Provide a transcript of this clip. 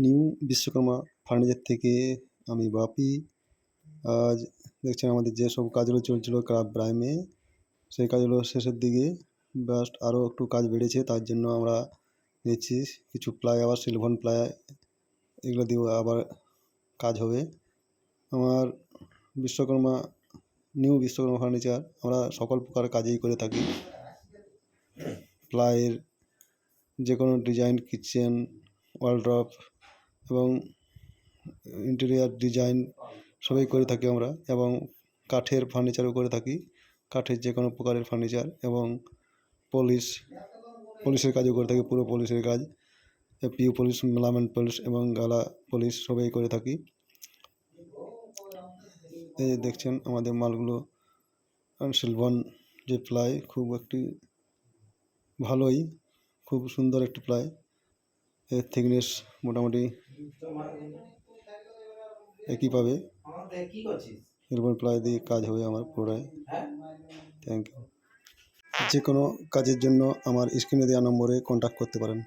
New Vishwakarma furniture থেকে আমি বাপি। আজ দেখছেন আমাদের যেসব কাজগুলো চলছিল ক্রাফট প্রাইমে, সেই কাজগুলো শেষের দিকে। জাস্ট আরও একটু কাজ বেড়েছে, তার জন্য আমরা দিচ্ছি কিছু প্লাই, আবার সিলভার প্লাই, এগুলো দিয়েও আবার কাজ হবে। আমার বিশ্বকর্মা নিউ বিশ্বকর্মা ফার্নিচার আমরা সকল প্রকার কাজেই করে থাকি। প্লাইয়ের যে কোনো ডিজাইন, কিচেন, ওয়ালড্রপ এবং ইন্টেরিয়ার ডিজাইন সবই করে থাকি আমরা, এবং কাঠের ফার্নিচারও করে থাকি। কাঠের যে কোনো প্রকারের ফার্নিচার এবং পলিশের কাজও করে থাকি, পুরো পলিশের কাজ, পিউ পলিশ, মেলামেন্ট পলিশ এবং গালা পলিশ সবই করে থাকি। এই যে দেখছেন আমাদের মালগুলো, সিলভার যে প্লাই, খুব একটি ভালোই, খুব সুন্দর একটি প্লাই। এর থিকনেস মোটামুটি একই পাবে। সিলভার প্লাই দিয়ে কাজ হবে আমার পুরোটাই। Thank you. যে কোনো কাজের জন্য আমার স্ক্রিনে দেওয়া নম্বরে কন্ট্যাক্ট করতে পারেন।